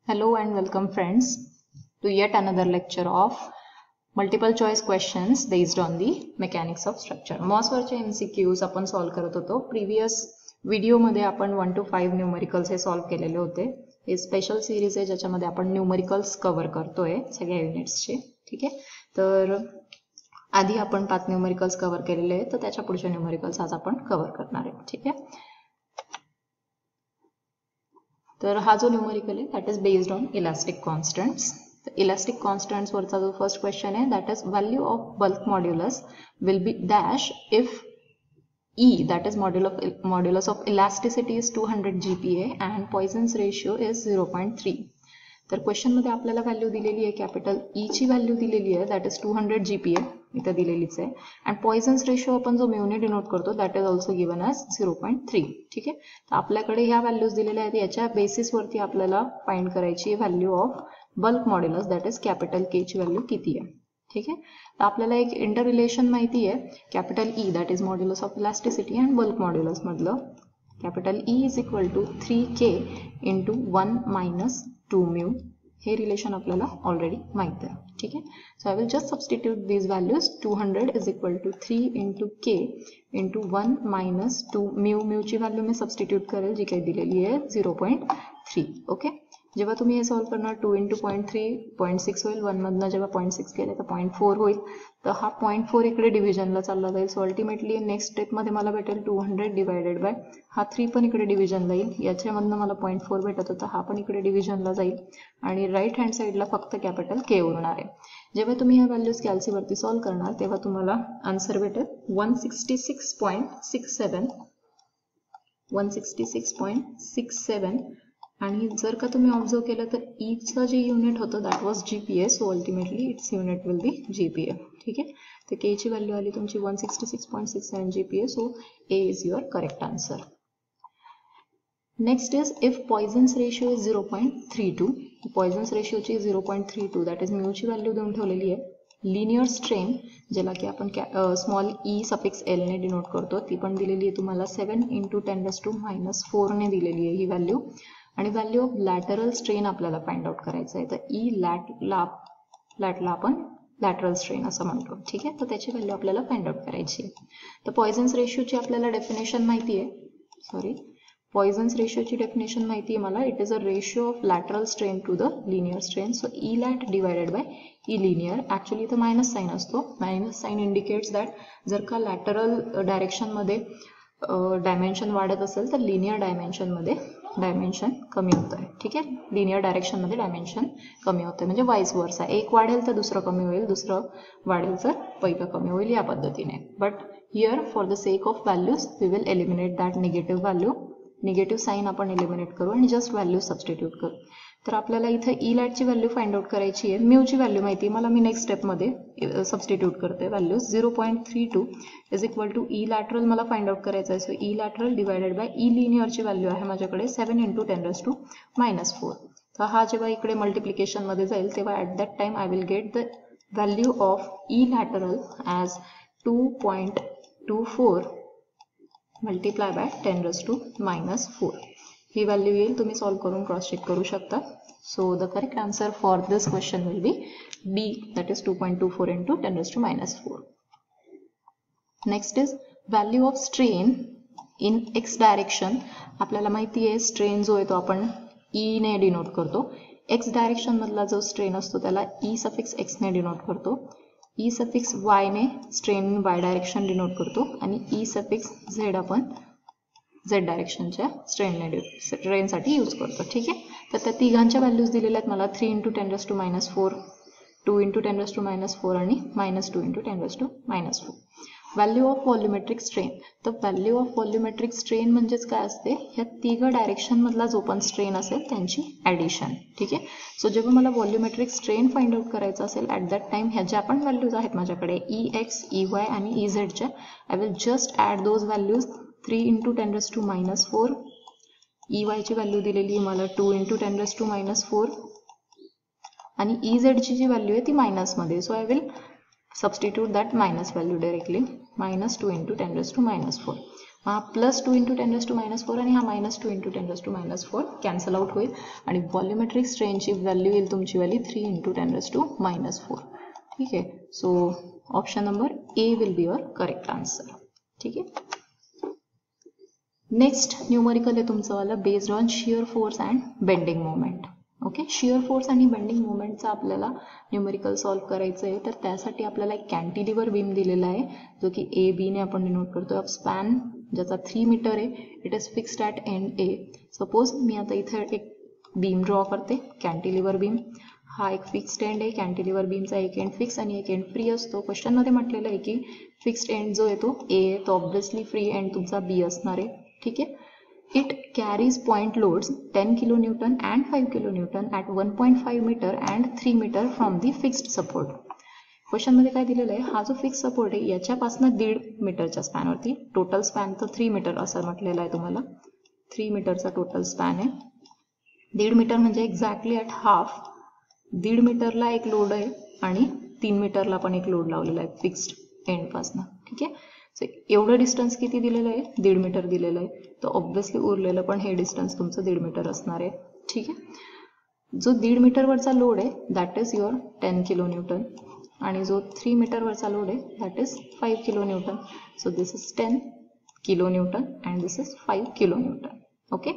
Hello and welcome friends to yet another lecture of multiple choice questions based on the mechanics of structure. MOS वरचे MCQs आपण solve करत होतो. Previous video मध्ये आपण 1 to 5 numericals हे solve केलेले होते. हे स्पेशल सिरीज आहे ज्याच्यामध्ये आपण न्यूमरिकल्स कव्हर करतोय सगळ्या युनिट्सचे. ठीक आहे, तर आधी आपण 5 न्यूमरिकल्स कव्हर केलेले आहेत, तर त्याच्या पुढचे न्यूमरिकल्स आज आपण कव्हर करणार आहे. ठीक आहे, तर हा जो न्यूमरिकल आहे that is based on elastic constants. Elastic constants वरचा जो फर्स्ट क्वेश्चन आहे that is value of bulk modulus will be dash if E, that is modulus of elasticity is 200 GPa and Poisson's ratio is 0.3. तर question मध्ये आपल्याला value दिलेली आहे, capital E ची value दिलेली आहे दॅट इज 200 GPa इथे दिलेलीच आहे. अँड पॉइझन्स रेशो आपण जो म्यूने डिनोट करतो that is also given as 0.3. ठीक आहे, तर आपल्याकडे ह्या व्हॅल्यूज दिलेल्या आहेत, याच्या बेसिसवरती आपल्याला फाइंड करायची value of bulk modulus that is capital K ची व्हॅल्यू किती आहे. ठीक आहे, तर आपल्याला एक इंटर रिलेशन माहिती आहे, capital E that is modulus of elasticity and bulk modulus मधलं capital E is equal to 3k into 1 minus 2 mu. हे रिलेशन आपल्याला ऑलरेडी माहित आहे. ठीक आहे, so I will just substitute these values. 200 is equal to 3 into K into 1 minus 2 mu. म्यूची value मी substitute करेल जी काही दिलेली आहे 0.3. ओके, जेव्हा तुम्ही हे सॉल्व करणार 2 इंटू 0.3 0.6 होईल, 1 मधनं जेव्हा 0.6 केले तर 0.4 होईल, तर हा 0.4 इकडे डिव्हिजनला चालला जाईल. सो अल्टिमेटली नेक्स्ट स्टेपमध्ये मला भेटेल 200 डिवायडेड बाय हा 3 पण इकडे डिव्हिजनला येईल, याच्यामधनं मला 0.4 भेटत होता, हा पण इकडे डिव्हिजनला जाईल आणि राईट हँड साईडला फक्त कॅपिटल के उरणार आहे. जेव्हा तुम्ही ह्या व्हॅल्यूज कॅल्सीवरती सॉल्व करणार तेव्हा तुम्हाला आन्सर भेटेल 166.67 आणि जर का तुम्ही ऑब्झर्व केलं तर ईचं जे युनिट होतं that was GPa. So ultimately its unit will be GPa. ठीक आहे, तर के ची व्हॅल्यू आली तुमची 166.67 GPa. So A is your correct answer. Next is if Poisson's ratio is 0.32. Poisson's रेशिओची 0.32 दॅट इज म्यूची व्हॅल्यू देऊन ठेवलेली आहे. लिनियर स्ट्रेन ज्याला की आपण स्मॉल ई सफिक्स एल ने डिनोट करतो ती पण दिलेली आहे तुम्हाला 7 इंटू 10⁻⁻4 ने दिलेली आहे ही व्हॅल्यू. आणि व्हॅल्यू ऑफ लॅटरल स्ट्रेन आपल्याला फाइंड आउट करायचं आहे, तर ई लॅटला आपण लॅटरल स्ट्रेन असं म्हणतो. ठीक आहे, तर त्याची व्हॅल्यू आपल्याला फाइंड आउट करायची आहे. तर पॉइझन्स रेशिओची आपल्याला डेफिनेशन माहिती आहे, पॉइझन्स रेशिओची डेफिनेशन माहिती आहे मला. It is a ratio of lateral strain to the linear strain. So E lat divided by E linear. Actually इथं मायनस साईन असतो. मायनस साईन इंडिकेट्स दॅट जर का लॅटरल डायरेक्शनमध्ये डायमेन्शन वाढत असेल तर लिनियर डायमेन्शनमध्ये डायमेन्शन कमी होतं आहे. ठीक आहे, लिनियर डायरेक्शनमध्ये डायमेन्शन कमी होतं आहे म्हणजे वाईस वर्सा. एक वाढेल तर दुसरं कमी होईल, दुसरं वाढेल तर पहिलं कमी होईल या पद्धतीने. But here for the sake of values we will eliminate that negative value. Negative sign आपण एलिमिनेट करू आणि जस्ट व्हॅल्यू सबस्टिट्यूट करू. तर आपल्याला इथं ई लॅटची व्हॅल्यू फाइंड आउट करायची आहे. म्यूची व्हॅल्यू माहिती मला, मी नेक्स्ट स्टेपमध्ये सबस्टिट्यूट करते value. 0.32 is equal to E lateral मला फाइंड आउट करायचं आहे. So E lateral divided by E लिनियरची व्हॅल्यू आहे माझ्याकडे 7 इंटू 10⁻⁻4. तर हा जेव्हा इकडे मल्टिप्लिकेशनमध्ये जाईल तेव्हा at that time I will get the value of E lateral as 2.24 multiply by 10⁻⁻4. He value येईल, तुम्ही सॉल्व करून क्रॉस चेक करू शकता. So the correct answer for this question will B D that is 2.24 into 10⁻⁻4. Next is value of strain in x direction. आपल्याला माहिती आहे strain जो आहे तो आपण ई ने डिनोट करतो. एक्स डायरेक्शन मधला जो स्ट्रेन असतो त्याला ई सफिक्स एक्स ने डिनोट करतो. ई सफिक्स वाय ने स्ट्रेन वाय डायरेक्शन डिनोट करतो आणि ई सफिक्स झेड आपण झेड डायरेक्शनच्या स्ट्रेनसाठी यूज करतो. ठीक आहे, तर त्या तिघांच्या व्हॅल्यूज दिलेल्या आहेत मला 3 इंटू 10⁻⁴, 2 इंटू 10⁻⁴ आणि -2 into 10⁻⁴. Value of volumetric strain. तर व्हॅल्यू ऑफ व्हॉल्युमेट्रिक स्ट्रेन म्हणजेच काय असते, ह्या तिघ डायरेक्शन मधला जो पण स्ट्रेन असेल त्यांची ऍडिशन. ठीक आहे, सो जेव्हा मला व्हॉल्युमेट्रिक स्ट्रेन फाइंड आउट करायचं असेल ऍट दॅट टाइम ह्या ज्या पण व्हॅल्यूज आहेत माझ्याकडे ई एक्स ई वाय आणि ई झेडच्या, I will just add those values. 3 into 10⁻⁻4. E वायची व्हॅल्यू दिलेली मला 2 इंटू 10⁻⁻4 आणि ई झेडची जी व्हॅल्यू आहे ती मायनसमध्ये. So I will substitute that minus value directly, -2 into 10⁻⁴. हा +2 × 10⁻⁴ आणि हा -2 × 10⁻⁴ कॅन्सल आउट होईल आणि व्हॉल्युमेट्रिक स्ट्रेनची व्हॅल्यू येईल तुमची वाली 3 × 10⁻⁴. ठीक आहे. So option number A will be your correct answer. ठीक आहे. नेक्स्ट न्यूमरिकल आहे तुमचं वाला based on shear force and bending moment. Okay, shear force आणि बेंडिंग मोमेंटचा आपल्याला न्यूमरिकल सॉल्व्ह करायचं आहे. तर त्यासाठी आपल्याला एक कॅन्टिलिव्हर बीम दिलेला आहे जो की AB ने आपण डिनोट करतोय ऑफ स्पॅन ज्याचा 3 मीटर आहे. It is fixed at end A. Suppose मी आता इथे एक बीम ड्रॉ करते, कॅन्टिलिव्हर बीम. हा एक फिक्स्ड एंड आहे. कॅन्टिलिव्हर बीमचा एक एंड फिक्स आणि एक एंड फ्री असतो. क्वेश्चनमध्ये म्हटलेलं आहे की फिक्स्ड एंड जो आहे तो A आहे, तो ऑब्व्हियसली फ्री एंड तुमचा B असणार आहे. ठीक आहे. It carries point loads 10 kN and 5 kN at 1.5 meter and 3 meter from the fixed support. Question मध्ये काय दिलेलं आहे, हा जो फिक्स सपोर्ट आहे याच्यापासून 1.5 मीटरच्या स्पॅनवरती, टोटल स्पॅन तर 3 मीटर असं म्हटलेलं आहे तुम्हाला. 3 मीटरचा टोटल स्पॅन आहे. 1.5 मीटर म्हणजे एक्झॅक्टली ॲट हाफ. 1.5 मीटरला एक लोड आहे आणि 3 मीटरला पण एक लोड लावलेला आहे फिक्स्ड एंडपासून. ठीक आहे. सो एवढं डिस्टन्स किती दिलेलं आहे, 1.5 मीटर दिलेलं आहे. तर ऑब्व्हियसली उरलेलं पण हे डिस्टन्स तुमचं 1.5 मीटर असणार आहे. ठीक आहे. जो 1.5 मीटरवरचा लोड आहे दॅट इज युअर 10 kN आणि जो 3 मीटरवरचा लोड आहे that is 5 kN. So this is 10 kN and this is 5 kN. Okay.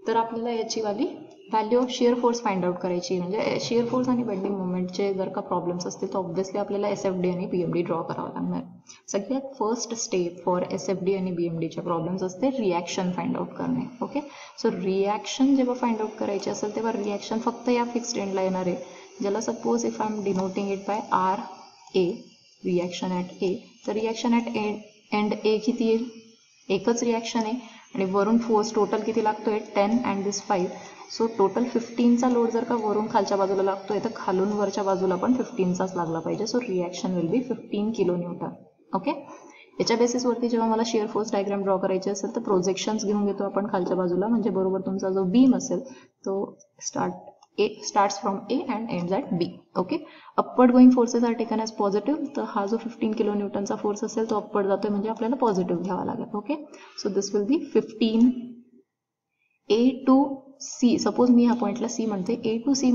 तर आपल्याला याची वाली value of shear force find out करायची. म्हणजे शिअर फोर्स आणि बेंडिंग मोमेंटचे जर का प्रॉब्लेम्स असतील तर ऑब्व्हियसली आपल्याला SFD आणि BMD ड्रॉ करावं लागणार. सगळ्यात फर्स्ट स्टेप फॉर SFD आणि BMDचे प्रॉब्लेम्स असते रिॲक्शन फाइंड आउट करणे. ओके. सो रिॲक्शन जेव्हा फाइंड आउट करायची असेल तेव्हा रिॲक्शन फक्त या फिक्स्ड एंडला येणार आहे, ज्याला suppose if I am denoting it by RA, reaction at A. तर रिॲक्शन ॲट एंड A किती येईल, एकच रिॲक्शन आहे आणि वरून फोर्स टोटल किती लागतोय 10 अँड दिस 5. सो टोटल 15चा लोड जर का वरून खालच्या बाजूला लागतोय तर खालून वरच्या बाजूला पण 15चाच लागला पाहिजे. So reaction will be 15 kN. Okay. याच्या बेसिसवरती जेव्हा मला शिअर फोर्स डायग्राम ड्रॉ करायची असेल तर प्रोजेक्शन्स घेऊन घेतो आपण खालच्या बाजूला, म्हणजे बरोबर तुमचा जो बीम असेल तो starts from A and ends at B. Okay. Upward going forces are taken as positive. तर हा जो 15 kN फोर्स असेल तो अपवर्ड जातोय म्हणजे आपल्याला पॉझिटिव्ह घ्यावा लागेल. Okay. So this will be 15 A to C. Suppose मी ह्या पॉईंटला C म्हणते. A to C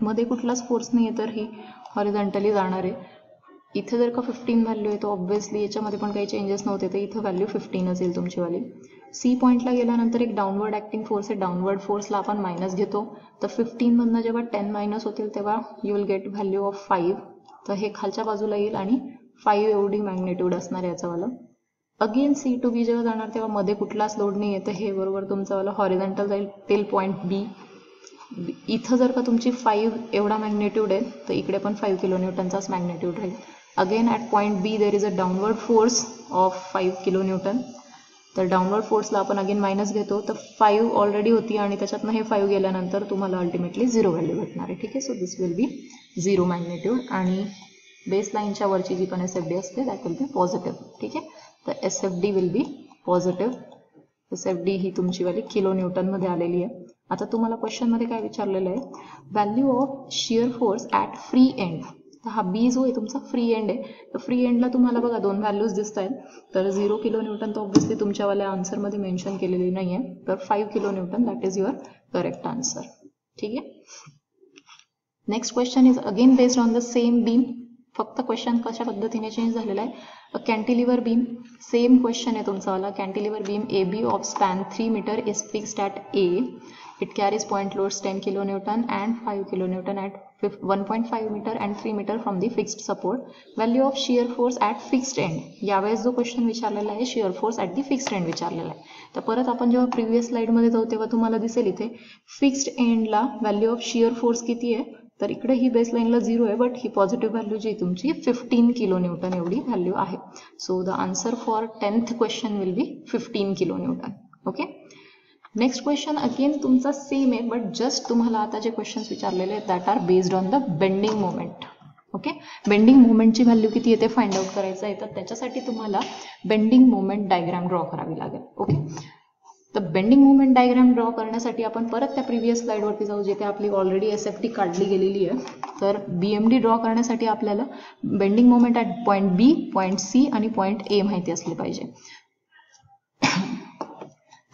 मध्ये कुठलाच फोर्स नाही आहे तर ही हॉरिझॉन्टली जाणार आहे. इथे जर का 15 व्हॅल्यू आहे तर ऑब्व्हियसली याच्यामध्ये पण काही चेंजेस नव्हते तर इथं व्हॅल्यू 15 येईल तुमची वाली. C पॉईंटला गेल्यानंतर एक डाऊनवर्ड ॲक्टिंग फोर्स आहे. डाऊनवर्ड फोर्सला आपण मायनस घेतो. तर 15 मधनं जेव्हा 10 मायनस होतील तेव्हा you will gate value of 5. तर हे खालच्या बाजूला येईल आणि 5 एवढी मॅग्नेट्यूड असणार आहे याचावाला. अगेन C to B जेव्हा जाणार तेव्हा मध्ये कुठलाच लोड नाही आहे तर हे बरोबर तुमचावाला हॉरिझॉन्टल जाईल टिल पॉईंट B. इथं जर का तुमची 5 एवढा मॅग्नेट्यूड आहे तर इकडे पण 5 kN मॅग्नेट्यूड राहील. Again at point B there is a downward force of 5 kN. तर डाऊनवर्ड फोर्सला आपण अगेन मायनस घेतो. तर 5 ऑलरेडी होती आणि त्याच्यातनं हे 5 गेल्यानंतर तुम्हाला अल्टिमेटली 0 व्हॅल्यू भेटणार आहे. ठीक आहे. So this will B 0 magnitude आणि बेस लाईनच्या वरची जी पण SFD असते दॅट विल बी पॉझिटिव्ह. ठीक आहे. तर SFD will be positive. SFD ही तुमची वाली kN मध्ये आलेली आहे. आता तुम्हाला क्वेश्चनमध्ये काय विचारलेलं आहे, value of shear force at free end. तर हा B जो आहे तुमचा फ्री एंड आहे. तर फ्री एंडला तुम्हाला बघा 2 व्हॅल्यूज दिसत आहेत. तर 0 kN तर ऑब्व्हियसली तुमच्यावाल्या आन्सरमध्ये मेन्शन केलेली नाही आहे. तर 5 kN that is your correct answer. ठीक आहे. Next question is again based on the same beam. फक्त क्वेश्चन कशा पद्धतीने चेंज झालेला आहे. कॅन्टिलिव्हर बीम सेम क्वेश्चन आहे तुमचावाला. Cantilever beam AB of span 3 metre is fixed at A. It carries point loads 10 kN and 5 kN at 1.5 meter and 3 meter from the fixed support. Value of shear force at fixed end. यावेळेस जो question विचारलेला आहे shear force at the fixed end विचारलेला आहे. तर परत आपण जेव्हा प्रिव्हियस स्लाइडमध्ये जाऊ तेव्हा तुम्हाला दिसेल इथे फिक्स्ड एंडला व्हॅल्यू ऑफ शिअर फोर्स किती आहे. तर इकडे ही बेसलाईनला 0 आहे बट ही पॉझिटिव्ह व्हॅल्यू जी तुमची 15 kN एवढी व्हॅल्यू आहे. So the answer for 10th question will be 15 kN. Okay. Next question again तुमचा सेम आहे बट जस्ट तुम्हाला आता जे क्वेश्चन्स विचारलेले आहेत that are based on the bending moment. Okay. Bending मोमेंटची व्हॅल्यू किती आहे ते फाइंड आउट करायचं आहे. तर त्याच्यासाठी तुम्हाला बेंडिंग मोमेंट डायग्राम ड्रॉ करावी लागेल. ओके. तर बेंडिंग मोमेंट डायग्राम ड्रॉ करण्यासाठी आपण परत त्या प्रिव्हियस स्लाइडवरती जाऊ जिथे आपली ऑलरेडी SFD काढली गेलेली आहे. तर BMD ड्रॉ करण्यासाठी आपल्याला bending moment at point B, point C आणि पॉईंट A माहिती असले पाहिजे.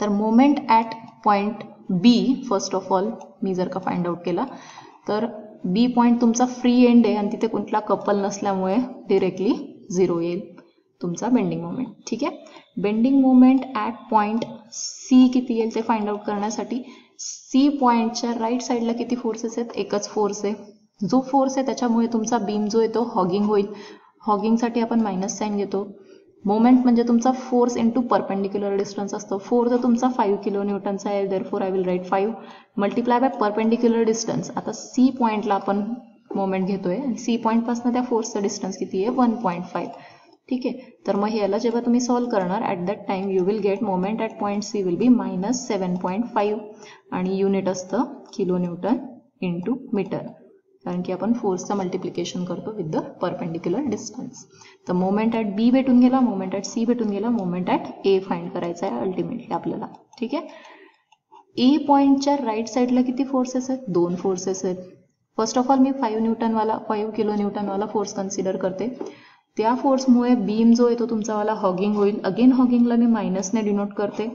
तर moment at point B first of all मी जर का फाइंड आउट केला तर बी पॉईंट तुमचा फ्री एंड आहे आणि तिथे कुठला कपल नसल्यामुळे डिरेक्टली 0 येईल तुमचा बेंडिंग मोमेंट. ठीक आहे. Bending moment at point C किती येईल ते फाइंड आउट करण्यासाठी सी पॉईंटच्या राईट साईडला किती फोर्सेस आहेत? एकच फोर्स आहे. जो फोर्स आहे त्याच्यामुळे तुमचा बीम जो आहे तो हॉगिंग होईल. हॉगिंगसाठी आपण मायनस साईन घेतो. मोमेंट म्हणजे तुमचा फोर्स इंटू परपेंडिक्युलर डिस्टन्स असतो. फोर्स तुमचा 5 किलो न्यूटनचा आहे, therefore I will write 5 multiply by perpendicular distance. आता सी पॉईंटला आपण मोमेंट घेतोय आणि सी पॉईंटपासून त्या फोर्सचं डिस्टन्स किती आहे? 1.5. ठीक आहे. तर मग ह्याला जेव्हा तुम्ही सॉल्व्ह करणार at that time you will get moment at point C will be -7.5 आणि युनिट असतं किलो न्यूटन इंटू मीटर, कारण की आपण फोर्सचं मल्टिप्लिकेशन करतो विथ द परपेंडिक्युलर डिस्टन्स. तर मोमेंट ॲट बी भेटून गेला, मोमेंट ॲट सी भेटून गेला, मोमेंट ॲट ए फाइंड करायचा आहे अल्टिमेटली आपल्याला. ठीक आहे. ए पॉईंटच्या राईट साईडला किती फोर्सेस आहेत? 2 फोर्सेस आहेत. फर्स्ट ऑफ ऑल मी 5 किलो न्यूटनवाला फोर्स कन्सिडर करते. त्या फोर्समुळे बीम जो आहे तो तुमचावाला हॉगिंग होईल. अगेन हॉगिंगला मी मायनसने डिनोट करते.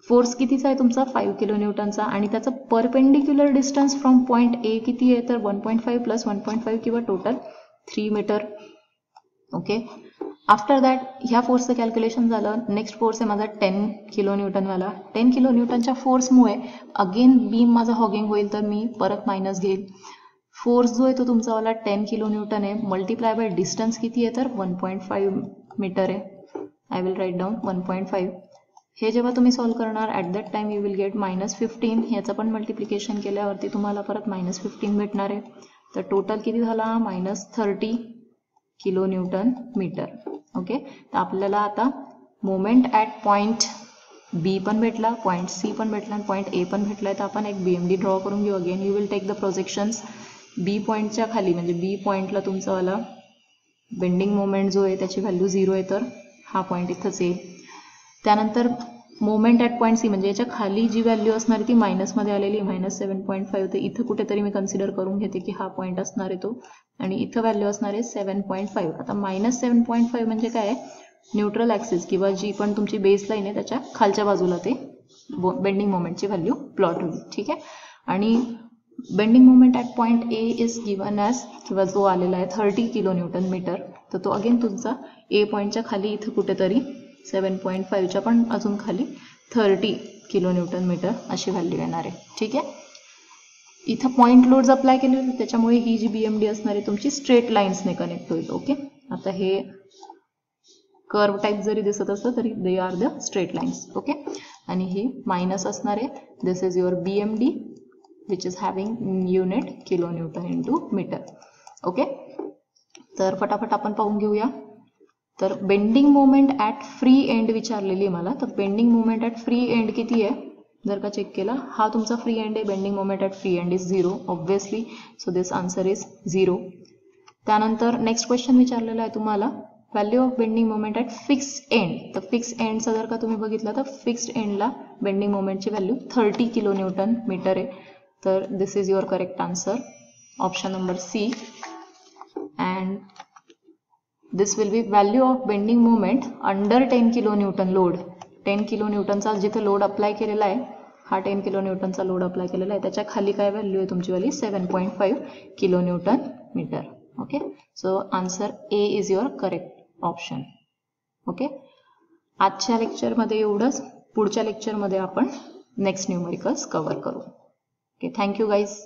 फोर्स कितीचा आहे तुमचा? 5 किलो न्यूटनचा आणि त्याचं perpendicular distance from point A किती आहे? तर 1.5 प्लस 1.5 किंवा total 3 metre. Okay. After that ह्या फोर्सचं कॅल्क्युलेशन झालं. नेक्स्ट फोर्स आहे माझा 10 किलो न्यूटनवाला. 10 किलो न्यूटनच्या फोर्समुळे अगेन बीम माझा हॉगिंग होईल, तर मी परत मायनस घेईल. फोर्स जो आहे तो तुमचावाला 10 किलो न्यूटन आहे, मल्टिप्लाय बाय डिस्टन्स किती आहे? तर 1.5 मीटर आहे. I will write down 1.5. हे जेव्हा तुम्ही सॉल्व्ह करणार at that time you will gate -15. याचं पण मल्टिप्लिकेशन केल्यावरती तुम्हाला परत -15 भेटणार आहे. तर टोटल किती झाला? -30 किलो न्यूटन मीटर. ओके. तर आपल्याला आता मोमेंट ॲट पॉईंट बी पण भेटला, पॉईंट सी पण भेटला आणि पॉईंट ए पण भेटला आहे. तर आपण एक BMD ड्रॉ करून घेऊ. Again you will take the projections. B पॉईंटच्या खाली म्हणजे बी पॉईंटला तुमचावाला बेंडिंग मोमेंट जो आहे त्याची व्हॅल्यू 0 आहे, तर हा पॉईंट इथंच येईल. त्यानंतर मोमेंट ॲट पॉईंट सी म्हणजे याच्या खाली जी व्हॅल्यू असणार ती मायनसमध्ये आलेली -7.5. तर इथं कुठेतरी मी कन्सिडर करून घेते की हा पॉईंट असणार आहे तो, आणि इथं व्हॅल्यू असणार आहे 7.5. आता -7.5 म्हणजे काय? न्यूट्रल ॲक्सिस किंवा जी पण तुमची बेस लाईन आहे त्याच्या खालच्या बाजूला ते बेंडिंग मोमेंटची व्हॅल्यू प्लॉट होईल. ठीक आहे. आणि bending moment at point A is given as किंवा जो आलेला आहे 30 किलो न्यूटन मीटर. तर तो अगेन तुमचा ए पॉईंटच्या खाली इथं कुठेतरी 7.5च्या पण अजून खाली 30 किलो न्यूटन मीटर अशी व्हॅल्यू येणार आहे. ठीक आहे. इथं पॉईंट लोड्स अप्लाय केले त्याच्यामुळे ही जी BMD असणार आहे तुमची स्ट्रेट लाईन्सने कनेक्ट होईल. ओके. आता हे कर्व टाईप जरी दिसत असलं तरी they are the straight lines. Okay. आणि ही मायनस असणार आहे. This is your BMD which is having unit kilo newton into metre. Okay. तर फटाफट आपण पाहून घेऊया. तर bending moment at free end विचारलेली आहे मला. तर bending moment at free end किती आहे जर का चेक केला, हा तुमचा फ्री एंड आहे. Bending moment at free end is 0 obviously. So this answer is 0. त्यानंतर नेक्स्ट क्वेश्चन विचारलेला आहे तुम्हाला value of bending moment at fixed end. तर फिक्स्ड एंडचा जर का तुम्ही बघितलं तर फिक्स्ड एंडला बेंडिंग मोमेंटची व्हॅल्यू 30 किलो न्यूटन मीटर आहे. तर this is your correct answer, option number C. And this will be value of bending moment under 10 kilo newton load. 10 kilo न्यूटनचा जिथे लोड अप्लाय केलेला आहे, हा 10 किलो न्यूटनचा लोड अप्लाय केलेला आहे, त्याच्या खाली काय व्हॅल्यू आहे तुमची वाली? 7.5 kilo newton metre. Okay. So answer A is your correct option. Okay. आजच्या लेक्चरमध्ये एवढंच. पुढच्या लेक्चरमध्ये आपण नेक्स्ट न्यूमेरिकल्स कव्हर करू. ओके. Thank you guys.